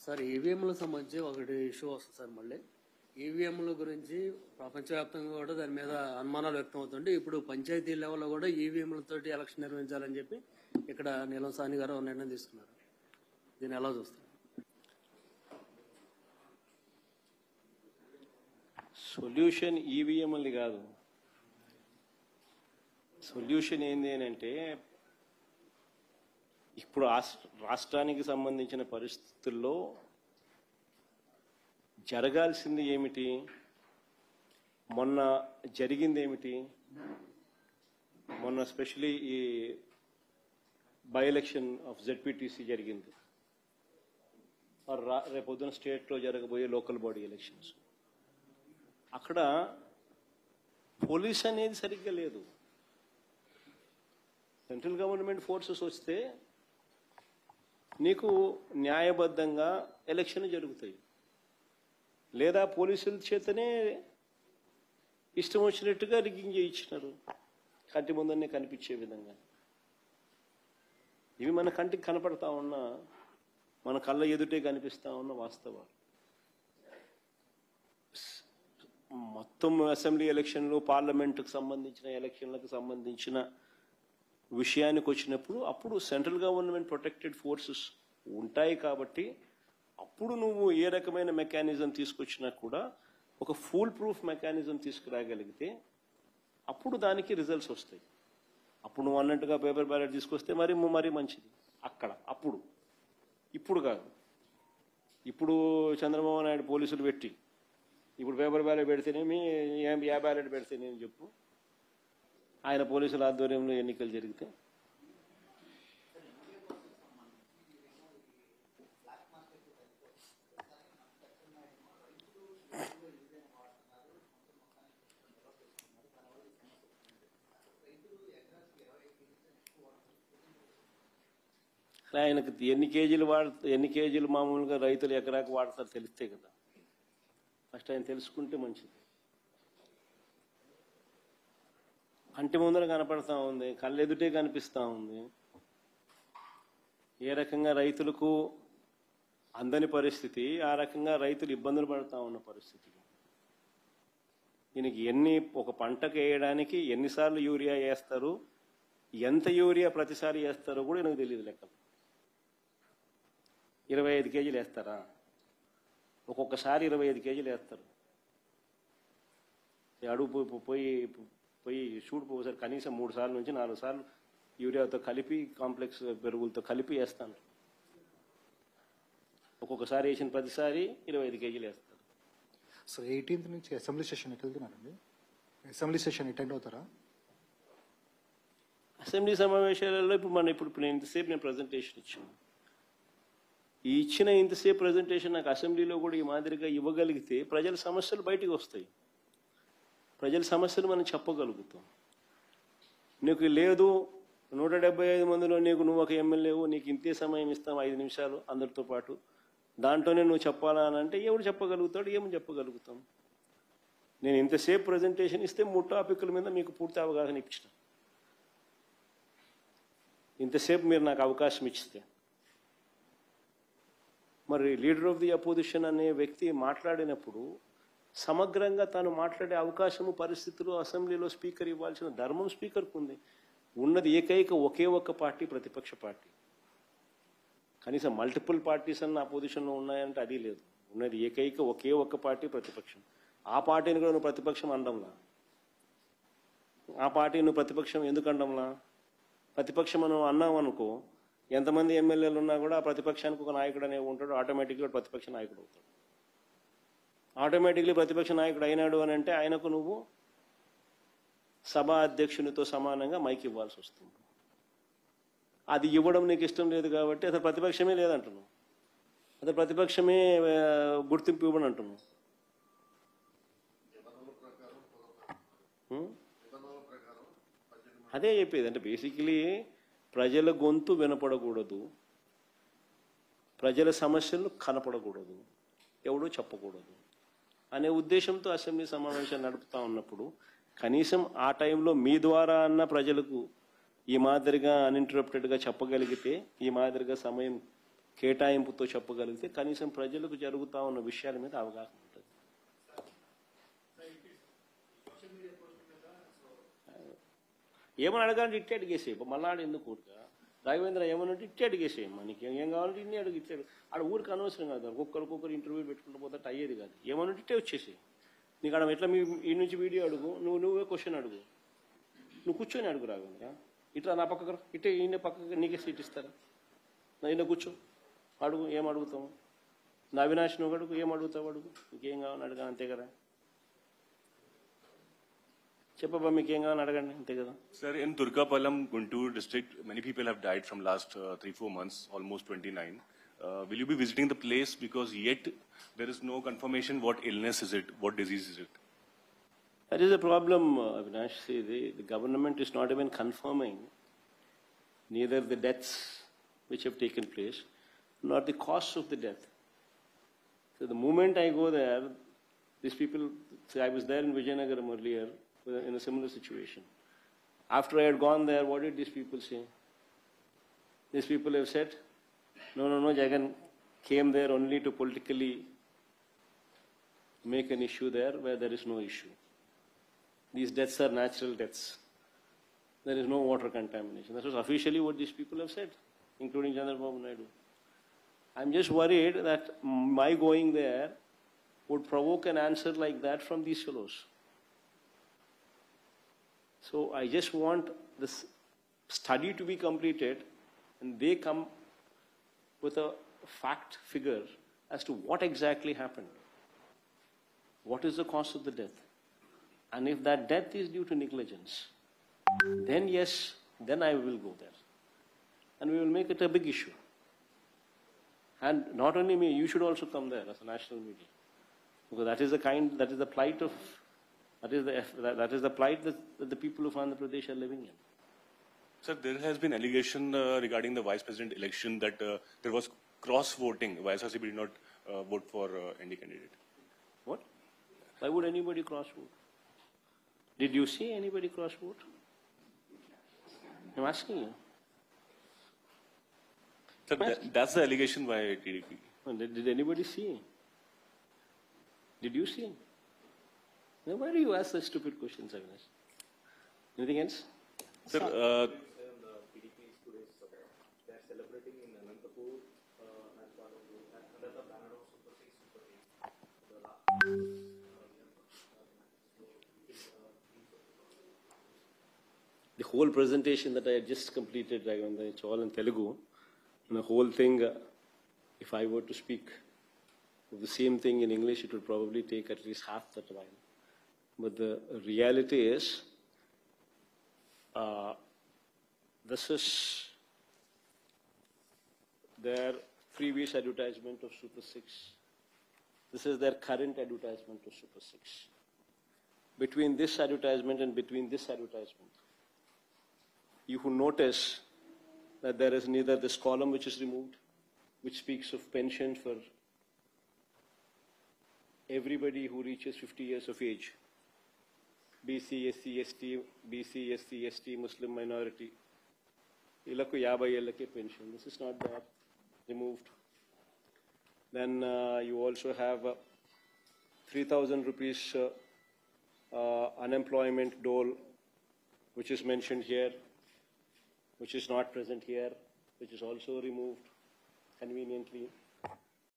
Sir ఈవీఎంలకు సంబంధించి ఒకటి issue వస్తుంది సార్. మళ్ళీ ఈవీఎంల గురించి ప్రపంచవ్యాప్తంగా కూడా దాని మీద అనుమానాలు వ్యక్తం అవుతుంటే ఇప్పుడు పంచాయతీ లెవెల్లో కూడా ఈవీఎంలతోటి ఎలక్షన్ నిర్వహించాలని చెప్పి ఇక్కడ నీలం సాని గారు నిర్ణయం తీసుకున్నారు. దీన్ని ఎలా చూస్తారు? సొల్యూషన్ ఈవీఎంలు కాదు. సొల్యూషన్ ఏంది అని అంటే ఇప్పుడు రాష్ట్రానికి సంబంధించిన పరిస్థితుల్లో జరగాల్సింది ఏమిటి, మొన్న జరిగింది ఏమిటి, మొన్న స్పెషలీ ఈ బై ఎలక్షన్ ఆఫ్ జెడ్పీటీసీ జరిగింది, రేపొద్దున స్టేట్లో జరగబోయే లోకల్ బాడీ ఎలక్షన్స్. అక్కడ పోలీస్ అనేది సరిగ్గా లేదు. సెంట్రల్ గవర్నమెంట్ ఫోర్సెస్ వస్తే నీకు న్యాయబద్ధంగా ఎలక్షన్ జరుగుతాయి, లేదా పోలీసుల చేతనే ఇష్టం వచ్చినట్టుగా రిగ్గింగ్ చేయించినారు కంటి ముందనే కనిపించే విధంగా. ఇవి మన కంటికి కనపడతా ఉన్నా, మన కళ్ళ ఎదుటే కనిపిస్తా ఉన్న వాస్తవాలు. మొత్తం అసెంబ్లీ ఎలక్షన్లు, పార్లమెంటుకు సంబంధించిన ఎలక్షన్లకు సంబంధించిన విషయానికి వచ్చినప్పుడు అప్పుడు సెంట్రల్ గవర్నమెంట్ ప్రొటెక్టెడ్ ఫోర్సెస్ ఉంటాయి కాబట్టి అప్పుడు నువ్వు ఏ రకమైన మెకానిజం తీసుకొచ్చినా కూడా ఒక ఫుల్ ప్రూఫ్ మెకానిజం తీసుకురాగలిగితే అప్పుడు దానికి రిజల్ట్స్ వస్తాయి. అప్పుడు నువ్వు అన్నట్టుగా పేపర్ బ్యాలెట్ తీసుకొస్తే మరీ మంచిది అక్కడ. అప్పుడు ఇప్పుడు కాదు. ఇప్పుడు చంద్రబాబు నాయుడు పోలీసులు పెట్టి ఇప్పుడు పేపర్ బ్యాలెట్ పెడితేనేమి, ఏ బ్యాలెట్ పెడితేనేమి చెప్పు, ఆయన పోలీసుల ఆధ్వర్యంలో ఎన్నికలు జరిగితే ఆయనకు ఎన్ని కేజీలు మామూలుగా రైతులు ఎకరాకు వాడతారు తెలిస్తే కదా. ఫస్ట్ ఆయన తెలుసుకుంటే మంచిది. కంటి ముందర కనపడతా ఉంది, కళ్ళెదుటే కనిపిస్తూ ఉంది. ఏ రకంగా రైతులకు అందని పరిస్థితి, ఆ రకంగా రైతులు ఇబ్బందులు పడుతూ ఉన్న పరిస్థితి. దీనికి ఒక పంటకు వేయడానికి ఎన్నిసార్లు యూరియా వేస్తారు, ఎంత యూరియా ప్రతిసారి వేస్తారో కూడా నాకు తెలియదు లెక్కలు. 25 కేజీలు వేస్తారా? ఒక్కొక్కసారి 25 కేజీలు వేస్తారు. అడుగు పోయి చూడిపోసారి కనీసం 3 సార్లు నుంచి 4 సార్లు యూరియాతో కలిపి, కాంప్లెక్స్ పెరుగులతో కలిపి వేస్తాను. ఒక్కొక్కసారి వేసిన ప్రతిసారి 25 కేజీలు వేస్తారు. సో 18th నుంచి అసెంబ్లీ సెషన్ ఎటు వెళ్తున్నారండి? అసెంబ్లీ సెషన్ అటెండ్ అవుతారా? అసెంబ్లీ సమావేశాలలో ఇప్పుడు నేను ఇంతసేపు ప్రజెంటేషన్ ఇచ్చాను. ఈ ఇచ్చిన ఇంతసేపు ప్రజెంటేషన్ నాకు అసెంబ్లీలో కూడా ఈ మాదిరిగా ఇవ్వగలిగితే ప్రజల సమస్యలు బయటికి వస్తాయి. ప్రజల సమస్యలు మనం చెప్పగలుగుతాం. నీకు లేదు 175 మందిలో నువ్వు ఒక ఎమ్మెల్యేవు, నీకు ఇంతే సమయం ఇస్తాం 5 నిమిషాలు అందరితో పాటు, దాంట్లోనే నువ్వు చెప్పాలా అని అంటే ఎవడు చెప్పగలుగుతాడు? ఏమని చెప్పగలుగుతాం? నేను ఇంతసేపు ప్రజెంటేషన్ ఇస్తే 3 టాపిక్ల మీద మీకు పూర్తి అవగాహన ఇచ్చిన. ఇంతసేపు మీరు నాకు అవకాశం ఇచ్చితే మరి లీడర్ ఆఫ్ ది అపోజిషన్ అనే వ్యక్తి మాట్లాడినప్పుడు సమగ్రంగా తాను మాట్లాడే అవకాశము, పరిస్థితులు అసెంబ్లీలో స్పీకర్ ఇవ్వాల్సిన ధర్మం స్పీకర్కు ఉంది. ఉన్నది ఒకే ఒక్క పార్టీ, ప్రతిపక్ష పార్టీ. కనీసం మల్టిపుల్ పార్టీస్ అన్న అపోజిషన్లో ఉన్నాయంటే అది లేదు. ఉన్నది ఒకే ఒక్క పార్టీ, ప్రతిపక్షం. ఆ పార్టీని కూడా నువ్వు ప్రతిపక్షం అనడంలా. ఆ పార్టీ నువ్వు ప్రతిపక్షం ఎందుకు అనడంలా? ప్రతిపక్షం మనం అన్నావు అనుకో, ఎంతమంది ఎమ్మెల్యేలు ఉన్నా కూడా ఆ ప్రతిపక్షానికి ఒక నాయకుడు అనేవి ఉంటాడు, ఆటోమేటిక్గా ప్రతిపక్ష నాయకుడు అవుతాడు. ఆటోమేటిక్లీ ప్రతిపక్ష నాయకుడు అయినాడు అని అంటే ఆయనకు నువ్వు సభా అధ్యక్షునితో సమానంగా మైక్ ఇవ్వాల్సి వస్తుంది. అది ఇవ్వడం నీకు ఇష్టం లేదు కాబట్టి అసలు ప్రతిపక్షమే లేదంటున్నావు, అసలు ప్రతిపక్షమే గుర్తింపు ఇవ్వడం అంటున్నావు. అదే చెప్పేది. అంటే బేసికలీ ప్రజల గొంతు వినపడకూడదు, ప్రజల సమస్యలు కనపడకూడదు, ఎవడో చెప్పకూడదు అనే ఉద్దేశంతో అసెంబ్లీ సమావేశాలు నడుపుతా ఉన్నప్పుడు కనీసం ఆ టైంలో మీ ద్వారా అన్న ప్రజలకు ఈ మాదిరిగా అన్ఇంటరప్టెడ్గా చెప్పగలిగితే, ఈ మాదిరిగా సమయం కేటాయింపుతో చెప్పగలిగితే కనీసం ప్రజలకు జరుగుతూ ఉన్న విషయాల మీద అవగాహన ఉంటుంది. ఏమని అడగాలంటే ఇట్టే అడిగేసేయి, మళ్ళీ ఎందుకు ఊరుగా రాఘవేంద్ర ఏమనంటే ఇట్టే అడిగేసేయమ్మా, నీకు ఏం కావాలంటే ఇన్ని అడుగు, ఇట్టే ఆడ ఊరికి అనవసరం కాదు, ఒక్కొక్కరు ఇంటర్వ్యూ పెట్టుకుంటూ పోతే అయ్యేది కాదు. ఏమనంటే ఇట్టే వచ్చేసేయి. నీకు ఆడ ఎట్లా ఈ నుంచి వీడియో అడుగు, నువ్వే క్వశ్చన్ అడుగు, నువ్వు కూర్చొని అడుగు రాఘవేంద్ర, ఇట్లా నా పక్కకు ఇట్టే ఈయన పక్కకు నీకే సీట్ ఇస్తారా, నా ఈయన కూర్చో అడుగు, ఏం అడుగుతాము. నా అవినాష్ నువ్వు అడుగు, ఏం అడుగుతావు అడుగు, నీకేం కావాలని అడగా, అంతే కదా. చెప్పబ్బా మీకేం కావాలని అడగండి, అంతే కదా. Sir, in Turkapalam, Guntur district, many people have died from last 3-4 months, almost 29. Will you be visiting the place, because yet there is no confirmation what illness is it, what disease is it? That is a problem, Avinash. See, the government is not even confirming neither the deaths which have taken place, nor the costs of the death. So the moment I go there, these people, see, I was there in Vijayanagaram earlier in a similar situation. After I had gone there, what did these people say? These people have said, no, Jagan came there only to politically make an issue there where there is no issue. These deaths are natural deaths. There is no water contamination. That was officially what these people have said, including Chandrababu Naidu. I'm just worried that my going there would provoke an answer like that from these fellows. So I just want this study to be completed and they come with a fact figure as to what exactly happened. What is the cause of the death? And if that death is due to negligence, then yes, then I will go there. And we will make it a big issue. And not only me, you should also come there as a national media. Because that is the plight of, that is the plight that the people of Andhra Pradesh are living in. Sir, there has been allegation regarding the vice president election that there was cross voting. YSRCP did not vote for any candidate. What? Why would anybody cross vote? Did you see anybody cross vote? I'm asking you. Sir, that's the allegation by TDP. Did anybody see? Did you see? Then why do you ask such stupid questions, Avinash? Anything else? Sir, The whole presentation that I had just completed, it's all in Telugu. And the whole thing, if I were to speak of the same thing in English, it would probably take at least half that while. But the reality is, this is their previous advertisement of Super 6. This is their current advertisement of Super 6. Between this advertisement and between this advertisement, you will notice that there is neither this column which is removed, which speaks of pension for everybody who reaches 50 years of age. BC, SC, ST, BC, SC, ST, Muslim minority. Ilakku 50 yellake pension. This is not there. Removed. Then you also have 3,000 rupees unemployment dole, which is mentioned here, which is not present here, which is also removed conveniently.